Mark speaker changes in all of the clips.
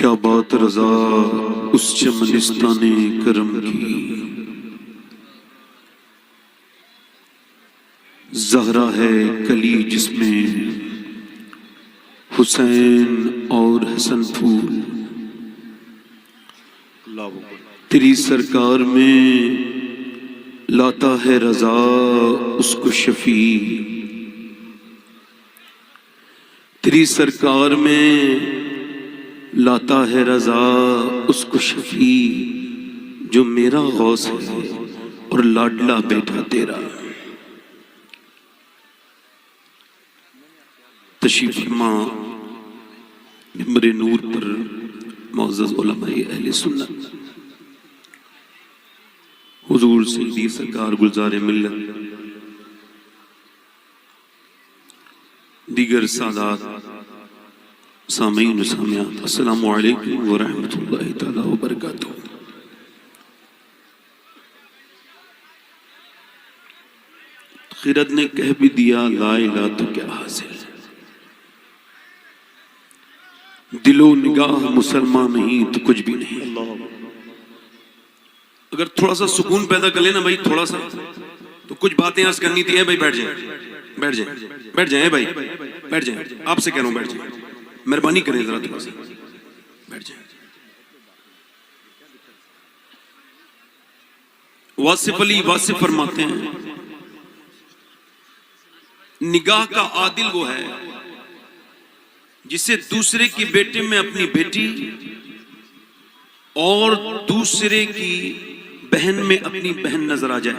Speaker 1: کیا بات رضا اس چمنستان کرم کی، زہرا ہے کلی جس میں حسین اور حسن پھول، تیری سرکار میں لاتا ہے رضا اس کو شفیع، تیری سرکار میں لاتا ہے رضا اس کو شفیع، جو میرا غوث ہے اور لاڈلا بیٹا تیرا۔ تشریف فرما منبر نور پر معزز علماء اہل سنت، حضور سیدی سرکار گلزار ملت، دیگر سادات، سامعین و سامعات، السلام علیکم ورحمۃ اللہ تعالی وبرکاتہ۔ خرد نے کہہ بھی دیا لا الہ تو کیا حاصل، دل و نگاہ مسلمان نہیں تو کچھ بھی نہیں۔ اگر تھوڑا سا سکون پیدا کر لینا بھائی، تھوڑا سا تو کچھ باتیں عرض کرنی تھی۔ بھائی بیٹھ جائیں، بیٹھ جائیں، بیٹھ جائیں بھائی، بیٹھ جائیں، آپ سے کہہ رہا ہوں بیٹھ جائیں، مہربانی کریں ذرا تھوڑا سا بیٹھ جائیں۔ واصف علی واصف فرماتے ہیں نگاہ کا عادل وہ ہے جسے دوسرے کی بیٹے میں اپنی بیٹی اور دوسرے کی بہن میں اپنی بہن نظر آ جائے۔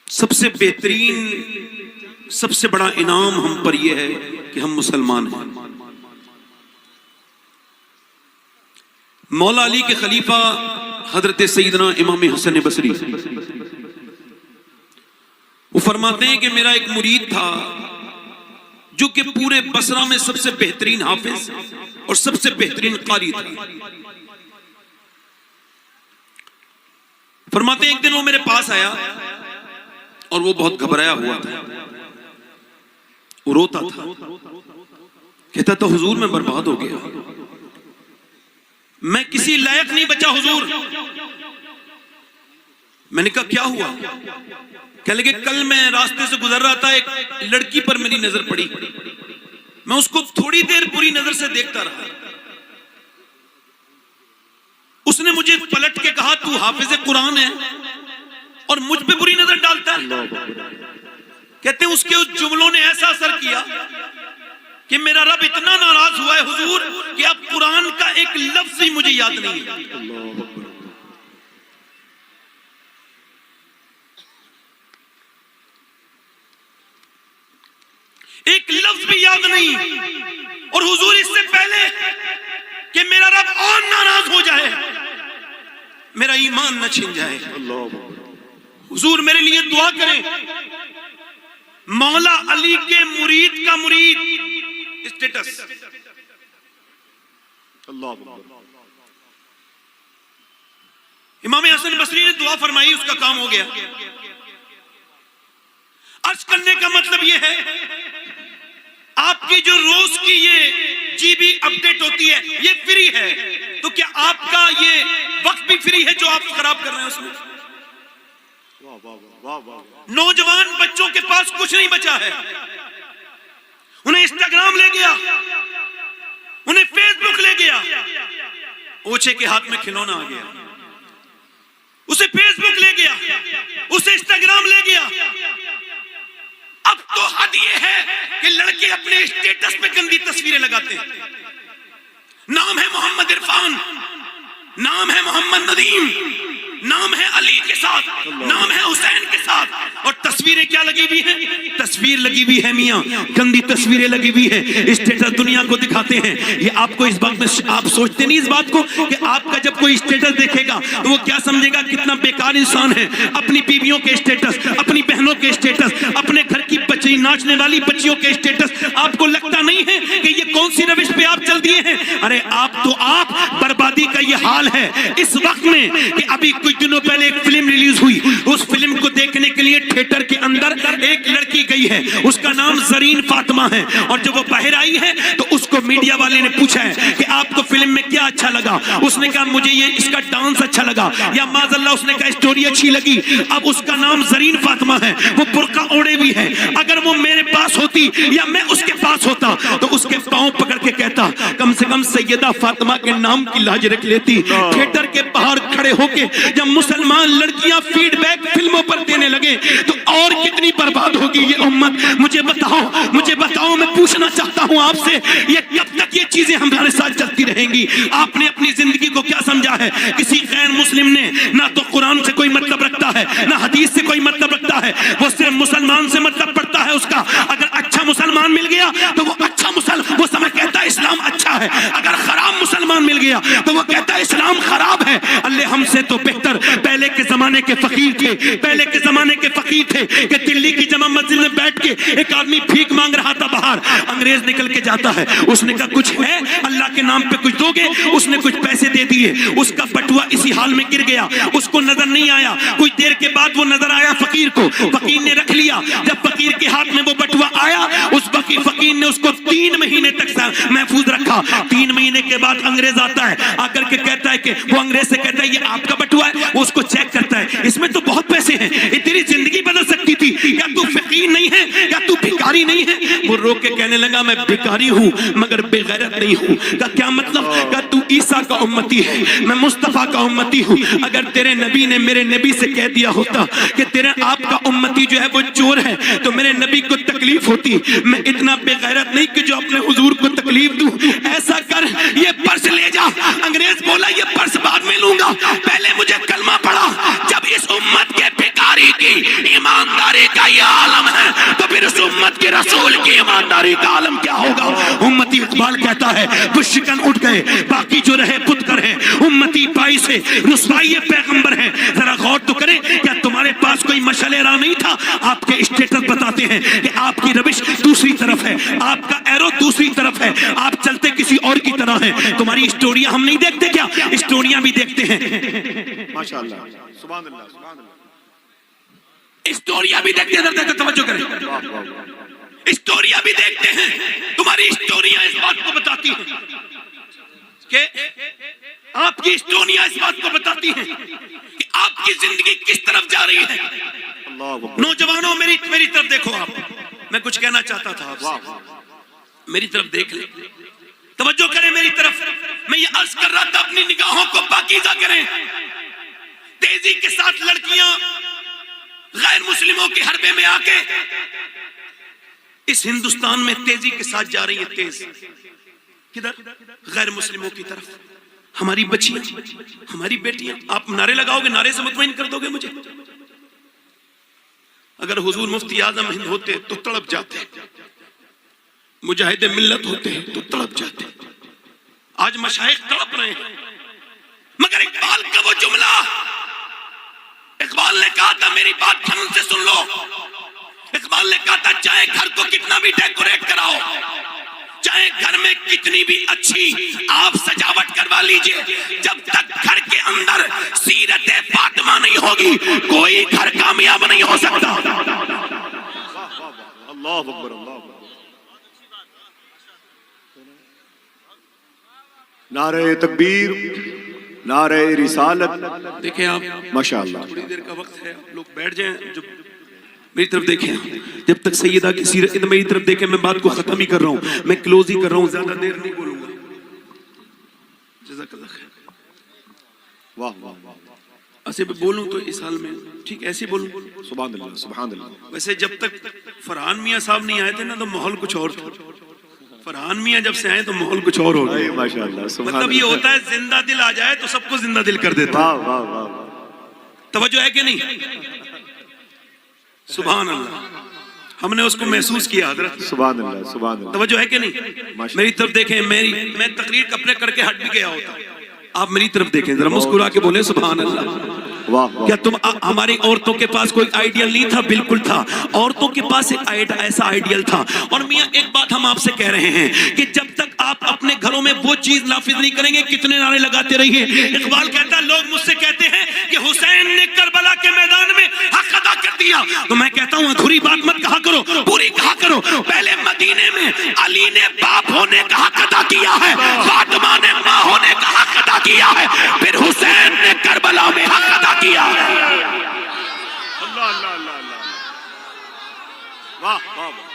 Speaker 1: سب سے بہترین، سب سے بڑا انعام ہم پر یہ ہے کہ ہم مسلمان ہیں۔ مولا علی کے خلیفہ حضرت سیدنا امام حسن بصری وہ فرماتے ہیں کہ میرا ایک مرید تھا جو کہ پورے بصرہ میں سب سے بہترین حافظ اور سب سے بہترین قاری تھا۔ فرماتے ہیں ایک دن وہ میرے پاس آیا اور وہ بہت گھبرایا ہوا تھا، وہ روتا تھا، کہتا تھا حضور میں برباد ہو گیا، میں کسی لائق نہیں بچا حضور۔ میں نے کہا کیا ہوا؟ کہنے لگے کل میں راستے سے گزر رہا تھا، ایک لڑکی پر میری نظر پڑی، میں اس کو تھوڑی دیر بری نظر سے دیکھتا رہا، اس نے مجھے پلٹ کے کہا تو حافظ قرآن ہے اور مجھ پہ بری نظر ڈالتا ہے۔ کہتے ہیں اس کے اس جملوں نے ایسا اثر کیا کہ میرا رب اتنا ناراض ہوا ہے حضور کہ اب قرآن کا ایک لفظ ہی مجھے یاد نہیں ہے۔ ایک لفظ بھی یاد نہیں، اور حضور اس سے پہلے کہ میرا رب اور ناراض ہو جائے، میرا ایمان نہ چھن جائے، حضور میرے لیے دعا کریں۔ مولا علی کے مرید کا مرید اسٹیٹس، امام حسن بصری نے دعا فرمائی، اس کا کام ہو گیا۔ عرض کرنے کا مطلب یہ ہے آپ کی جو روز کی یہ جی بی اپڈیٹ ہوتی ہے یہ فری ہے، تو کیا آپ کا یہ وقت بھی فری ہے جو آپ خراب کر رہے ہیں اس میں؟ نوجوان بچوں کے پاس کچھ نہیں بچا ہے، انہیں انسٹاگرام لے گیا، انہیں فیس بک لے گیا، اوچھے کے ہاتھ میں کھلونا آ گیا، اسے فیس بک لے گیا، اسے انسٹاگرام لے گیا۔ اب تو حد یہ ہے کہ لڑکے اپنے اسٹیٹس پہ گندی تصویریں لگاتے ہیں، نام ہے محمد عرفان، نام ہے محمد ندیم، نام ہے علی کے ساتھ، نام ہے حسین کے ساتھ، اور تصویریں کیا لگی ہوئی ہیں؟ تصویر لگی ہوئی ہے میاں، گندی تصویریں لگی ہوئی ہیں، اسٹیٹس دنیا کو دکھاتے ہیں۔ یہ آپ کو اس بات میں آپ سوچتے نہیں اس بات کو کہ آپ کا جب کوئی اسٹیٹس دیکھے گا تو وہ کیا سمجھے گا کتنا بیکار انسان ہے؟ اپنی بیویوں کے اسٹیٹس، اپنی بہنوں کے اسٹیٹس، اپنے گھر کی بچی ناچنے والی بچیوں کے اسٹیٹس، آپ کو لگتا نہیں ہے کہ یہ کون سی روش پہ آپ چل دیے ہیں؟ ارے آپ بربادی کا یہ حال ہے اس وقت میں کہ ابھی کچھ دنوں پہلے ایک فلم ریلیز ہوئی، اس فلم کو دیکھنے کے لیے تھیٹر کے اندر ایک لڑکی گئی ہے، اس کا نام زرین فاطمہ ہے، اور جب وہ باہر آئی ہے تو اس کو میڈیا والے نے پوچھا ہے کہ آپ کو فلم میں کیا اچھا لگا؟ اس نے کہا مجھے یہ اس کا ڈانس اچھا لگا، یا معاذ اللہ اس نے کہا اسٹوری اچھی لگی۔ اب اس کا نام زرین فاطمہ ہے، وہ برقع اوڑے بھی ہے، اگر وہ میرے پاس ہوتی یا میں اس کے پاس ہوتا تو اس کے پاؤں پکڑ کے کہتا کم سے کم سیدہ فاطمہ کے نام کی لاج رکھ لیتی۔ تھیٹر کے باہر کھڑے ہو کے جب مسلمان لڑکیاں فیڈ بیک فلموں پر دینے لگے تو اور کتنی برباد ہوگی یہ امت۔ مجھے بتاؤ، میں پوچھنا چاہتا ہوں آپ سے، یہ کب تک یہ چیزیں ہمارے ساتھ چلتی رہیں گی؟ آپ نے اپنی زندگی کو کیا سمجھا ہے؟ کسی غیر مسلم نے نہ تو قرآن سے کوئی مطلب رکھتا ہے نہ حدیث سے کوئی مطلب رکھتا ہے، وہ صرف مسلمان سے مطلب پڑتا ہے اس کا۔ اگر اچھا مسلمان مل گیا تو وہ اچھا وہ سمجھ کہتا ہے اسلام اچھا ہے، اگر خراب مسلمان مل گیا تو وہ کہتا ہے اسلام خراب ہے۔ اللہ ہم سے تو بہتر پہلے کے زمانے کے فقیر تھے کہ دلی کی جامع مسجد میں بیٹھ کے ایک آدمی بھیک مانگ رہا تھا باہر، انگریز نکل کے جاتا ہے، اس نے کہا کچھ ہے اللہ کے نام پہ کچھ دو گے؟ اس نے کچھ پیسے دے دیے، اس کا بٹوا اسی حال میں گر گیا، اس کو نظر نہیں آیا، کچھ دیر کے بعد وہ نظر آیا فقیر کو، فقیر نے رکھ لیا۔ جب فقیر کے ہاتھ میں وہ بٹوا آیا، اس فقیر نے اس کو 3 مہینے تک محفوظ رکھا۔ 3 مہینے کے بعد انگریز آتا ہے، آ کر کے کہتا ہے کہ وہ انگریز سے کہتا ہے یہ آپ کا بٹوا ہے، وہ اس کو چیک کرتا ہے، اس میں تو بہت پیسے ہیں، یہ تیری زندگی بدل سکتی تھی، کیا تو فقیر نہیں ہے، کیا تو بھکاری نہیں ہے؟ وہ رو کے کہنے لگا میں بھکاری ہوں مگر بے غیرت نہیں ہوں۔ کیا مطلب؟ کہ تو عیسیٰ کا امتی ہے، میں مصطفیٰ کا امتی ہوں۔ اگر تیرے نبی نے میرے نبی سے کہہ دیا ہوتا کہ تیرے آپ کا امتی جو ہے وہ چور ہے تو میرے نبی کو تکلیف ہوتی۔ میں اتنا بے غیرت نہیں کہ جو اپنے حضور کو تکلیف دوں۔ ایسا کر یہ پرس لے جا۔ انگریز بولا یہ پرس بعد میں لوں گا، پہلے مجھے کلمہ پڑھا۔ جب اس امت کے بھکاری کی ایمانداری کا یہ عالم ہے تو پھر اس امت کے رسول کی ایمانداری کا عالم کیا ہوگا؟ امتی اقبال کہتا ہے بشکن اٹھ گئے باقی جو رہے پتکر ہیں، امتی پائی سے رسوائی پیغمبر ہیں۔ ذرا غور تو کریں، کیا تمہارے پاس کوئی مشعل راہ نہیں تھا؟ آپ کے اسٹیٹس بتاتے ہیں کہ آپ کی روش دوسری طرف ہے، آپ کا ایرو دوسری طرف ہے، آپ چلتے کسی اور کی طرح ہیں۔ تمہاری اسٹوریاں ہم نہیں دیکھتے کیا؟ اسٹوریاں بھی دیکھتے ہیں۔
Speaker 2: ماشاءاللہ، سبحان اللہ، سبحان اللہ۔
Speaker 1: اسٹوریاں بھی دیکھتے ہیں، ذرا توجہ کریں، اسٹوریاں بھی دیکھتے ہیں۔ تمہاری اسٹوریاں اس بات کو بتاتی ہیں کہ آپ کی اسٹوریاں اس بات کو بتاتی ہیں کہ آپ کی زندگی کس طرف جا رہی ہے۔ نوجوانوں میری طرف دیکھو، آپ میں کچھ کہنا چاہتا تھا آپ سے، میری طرف دیکھ لیں، توجہ کریں میری طرف۔ میں یہ عرض کر رہا تھا اپنی نگاہوں کو پاکیزہ کریں۔ تیزی کے ساتھ لڑکیاں غیر مسلموں کے حربے میں آ کے اس ہندوستان میں تیزی کے ساتھ جا رہی ہیں۔ تیز کدھر؟ غیر مسلموں کی طرف۔ ہماری بچیاں، ہماری بیٹیاں، آپ نعرے لگاؤ گے، نعرے سے مطمئن کر دو گے مجھے؟ اگر حضور مفتی اعظم ہند ہوتے تو تڑپ جاتے، مجاہد ملت ہوتے تو تڑپ جاتے۔ آج مشائخ تڑپ رہے ہیں، مگر اقبال کا وہ جملہ، اقبال نے کہا تھا میری بات دھیان سے سن لو، اقبال نے کہا تھا چاہے گھر کو کتنا بھی ڈیکوریٹ کراؤ، چاہے گھر میں کتنی بھی اچھی آپ سجاوٹ کروا لیجئے، جب تک گھر کے اندر سیرت فاطمہ نہیں ہوگی کوئی گھر کامیاب نہیں ہو سکتا۔
Speaker 2: اللہ اکبر، اللہ اکبر۔ نعرہ تکبیر، نعرہ رسالت۔
Speaker 1: دیکھیں آپ،
Speaker 2: ماشاءاللہ،
Speaker 1: تھوڑی دیر کا وقت ہے، آپ لوگ بیٹھ جائیں، جو میری طرف دیکھیں، جب تک سیدہ کی سیرت میری طرف دیکھیں، میں بات کو ختم ہی کر رہا ہوں، میں کلوز ہی کر رہا ہوں، زیادہ دیر نہیں بولوں گا۔ جزاک اللہ خیر۔
Speaker 2: واہ واہ واہ،
Speaker 1: ایسے بولوں تو اس حال میں ٹھیک ایسے بولوں۔
Speaker 2: سبحان اللہ، سبحان اللہ۔
Speaker 1: ویسے جب تک فرحان میاں صاحب نہیں آئے تھے نا تو ماحول کچھ اور تھا، فرحان میاں جب سے آئے تو ماحول کچھ اور ہو گیا۔
Speaker 2: ماشاءاللہ، سبحان
Speaker 1: مطلب یہ
Speaker 2: اللہ۔
Speaker 1: ہوتا ہے زندہ دل آ جائے تو سب کو زندہ دل کر دیتا ہے۔
Speaker 2: واہ واہ واہ،
Speaker 1: توجہ ہے کہ نہیں؟ سبحان اللہ، ہم نے اس کو محسوس کیا حضرت۔
Speaker 2: سبحان اللہ، سبحان اللہ۔
Speaker 1: توجہ ہے کہ نہیں؟ میری طرف دیکھیں، میں تقریر کپڑے کر کے ہٹ بھی گیا ہوتا، آپ میری طرف دیکھیں ذرا، مسکرا کے بولیں سبحان اللہ۔ کیا تم ہماری عورتوں کے پاس کوئی آئیڈیل نہیں تھا؟ بالکل تھا، عورتوں کے پاس ایک ایسا آئیڈیل تھا۔ اور میاں ایک بات ہم آپ سے کہہ رہے ہیں کہ جب جب تک آپ اپنے گھروں میں وہ چیز نافذ نہیں کریں گے کتنے نعرے لگاتے رہیے. اقبال کہتا ہے لوگ مجھ سے کہتے ہیں کہ حسین نے کربلا کے میدان میں حق ادا کر دیا, تو میں کہتا ہوں ادھوری بات مت کہا کرو, پوری کہا کرو. پہلے مدینے میں علی نے باپ ہونے کا حق ادا کیا ہے, فاطمہ نے ماں ہونے کا حق ادا کیا ہے, پھر حسین نے کربلا میں حق ادا کیا ہے.
Speaker 2: اللہ اللہ اللہ اللہ, واہ واہ واہ,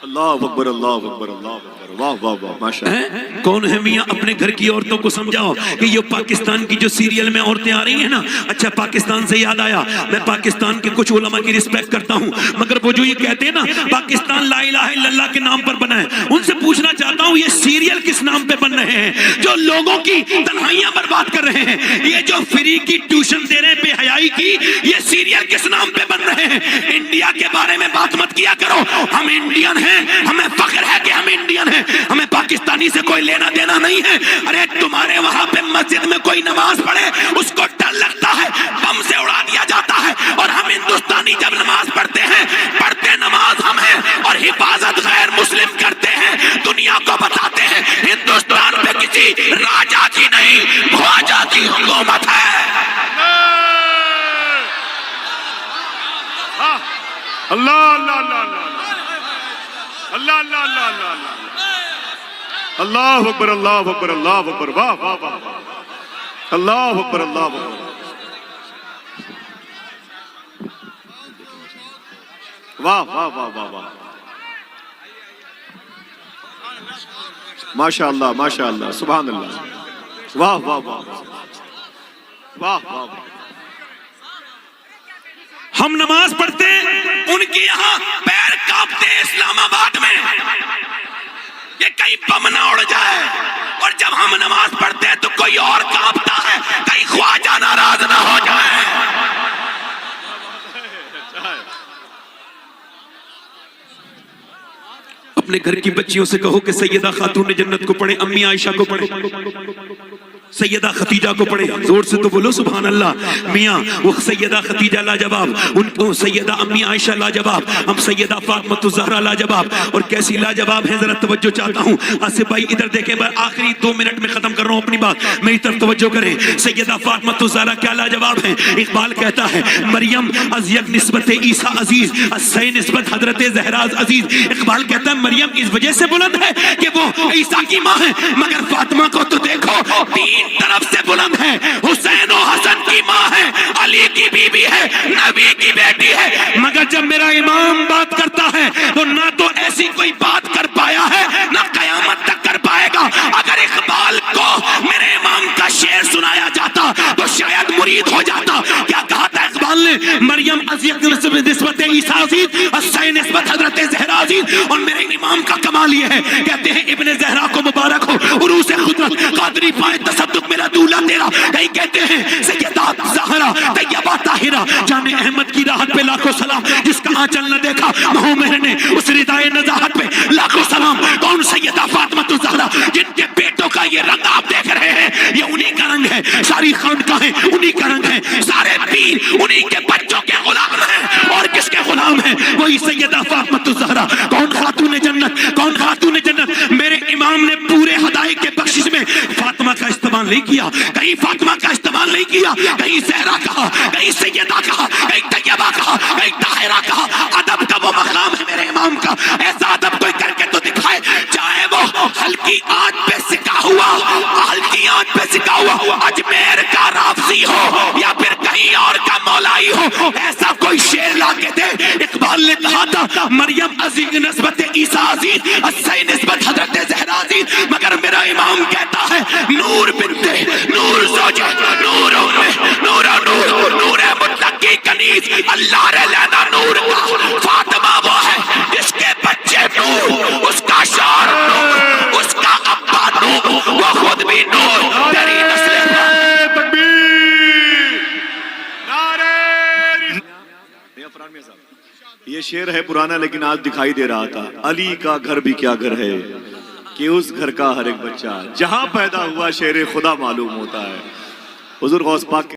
Speaker 2: اللہ اکبر اللہ اکبر اللہ اکبر, واہ واہ واہ, ماشاءاللہ.
Speaker 1: کون ہے میاں اپنے گھر کی عورتوں کو سمجھاؤ کہ یہ پاکستان کی جو سیریل میں عورتیں آ رہی ہیں نا, اچھا پاکستان سے یاد آیا, میں پاکستان کے کچھ علماء کی رسپیکٹ کرتا ہوں, مگر وہ جو یہ کہتے ہیں نا پاکستان لا الہ الا اللہ کے نام پر بنا ہے, ان سے پوچھنا چاہتا ہوں یہ سیریل کس نام پہ بن رہے ہیں جو لوگوں کی تنہائیاں برباد کر رہے ہیں؟ یہ جو فری کی ٹیوشن دے رہے ہیں بے حیائی کی, یہ سیریل کس نام پہ بن رہے ہیں؟ انڈیا کے بارے میں بات مت کیا کرو, ہم انڈین ہیں, ہمیں فخر ہے کہ ہم انڈین ہیں, ہمیں پاکستانی سے کوئی لینا دینا نہیں ہے. ارے تمہارے وہاں پہ مسجد میں کوئی نماز پڑھے اس کو ڈر لگتا ہے, بم سے اڑا دیا جاتا ہے, اور ہم ہندوستانی جب نماز پڑھتے ہیں پڑھتے نماز ہم ہیں اور حفاظت غیر مسلم کرتے ہیں, دنیا کو بتاتے ہیں ہندوستان پہ کسی راجا کی نہیں خواجہ کی حکومت ہے.
Speaker 2: اللہ اللہ اللہ اللہ اللہ اللہ اللہ اللہ, اللہ اکبر اللہ اکبر اللہ اکبر, واہ واہ واہ, اللہ اکبر اللہ اکبر, واہ واہ واہ واہ واہ, ماشاء اللہ ماشاء اللہ, سبحان اللہ, واہ واہ واہ واہ واہ.
Speaker 1: ہم نماز پڑھتے ان کے یہاں پیر کانپتے اسلام آباد میں کہ کہیں بم نہ اڑ جائے, اور جب ہم نماز پڑھتے ہیں تو کوئی اور کانپتا ہے کہیں خواجہ ناراض نہ ہو جائے. اپنے گھر کی بچیوں سے کہو کہ سیدہ خاتون جنت کو پڑھے, امی عائشہ کو پڑھے, سیدہ خدیجہ کو پڑھے. زور سے تو بولو سبحان اللہ. میاں وہ سیدہ خدیجہ لاجواب, ان کو سیدہ امی عائشہ لاجواب, ہم سیدہ فاطمہ الزہرا لاجواب, اور کیسی لاجواب ہیں ذرا توجہ چاہتا ہوں. آصف بھائی ادھر دیکھیں, میں آخری 2 منٹ میں ختم کر رہا ہوں اپنی بات, میری طرف توجہ کریں. سیدہ فاطمہ الزہرا کیا لاجواب ہیں. اقبال کہتا ہے مریم از یک نسبت عیسیٰ عزیز, از سی نسبت حضرت زہرا عزیز. اقبال کہتا ہے مریم اس وجہ سے بلند ہے کہ وہ عیسیٰ کی ماں ہے, مگر فاطمہ کو تو دیکھو تین طرف سے بلند ہے, حسین و حسن کی ماں ہے, علی کی بیوی ہے, نبی کی بیٹی ہے. مگر جب میرا امام بات کرتا ہے تو نہ تو ایسی کوئی بات کر پایا ہے نہ قیامت تک کر پائے گا. اگر اقبال کو میرے امام کا شعر سنایا جاتا تو شاید مرید ہو جاتا. کیا کہا تھا اقبال نے؟ مریم عزیز نسبت عیسیٰ عزیز, السین نسبت حضرت زہرا عزیز. اور میرے امام کا کمال یہ ہے, کہتے ہیں ابن زہرا کو مبارک ہو, عروس خدرت قادری پائے تصدق میرا دولہ تیرا. کہیں کہتے ہیں سیدہ زہرا طیبہ طاہرہ جان احمد کی راحت پہ لاکھوں سلام, جس کا آنچل نہ دیکھا مہو مہر نے اس ردائے نزاہت پہ لاکھوں سلام. کون سیدہ فاطمہ الزہرا جن کے بیٹوں کا یہ رنگ آپ دیکھ رہے ہیں, یہ انہی کا رنگ ہے, ساری خانقاہیں انہی کا رنگ ہے, سارے پیر انہی کے بچوں کے غلام ہیں. اور کس کے غلام ہیں؟ وہی سیدہ فاطمہ الزہرا. کون خاتون جنت, کون خاتون جنت. میرے امام نے پورے ہدایت کے بخشش میں فاطمہ کا استعمال نہیں کیا, کہیں فاطمہ کا استعمال نہیں کیا, کہیں زہرا کہا, کہیں سیدہ کہا, کہیں طیبہ کہا, کہیں طاہرہ کہا. ادب کا وہ مقام ہے میرے امام کا, ایسا ادب کوئی کر کے تو دکھائے, چاہے وہ ہلکی آنچ پہ سکا ہوا, ہلکی آنچ پہ سکا ہوا اجمیر کا رافضی ہو یا پھر کہیں اور کا مولائی ہو, ایسا کوئی شعر لا کے دے. اقبال نے کہا تھا مریم عزیز نسبت عیسیٰ عزیز, السی نسبت حضرت زہرا عزیز. مگر میرا امام کہتا ہے نور بنتے نور زوجہ نور نور نور نور مطلق کی کنیز, اللہ رلانا نور کا. فاطمہ وہ ہے جس کے بچے نور, اس کا شار نور, اس کا ابا نور, وہ خود بھی نور. تیری نسل
Speaker 2: یہ شعر ہے پرانا لیکن آج دکھائی دے رہا تھا. علی کا گھر بھی کیا گھر ہے کہ اس گھر کا ہر ایک بچہ جہاں پیدا ہوا شیر خدا معلوم ہوتا ہے. حضور غوث پاک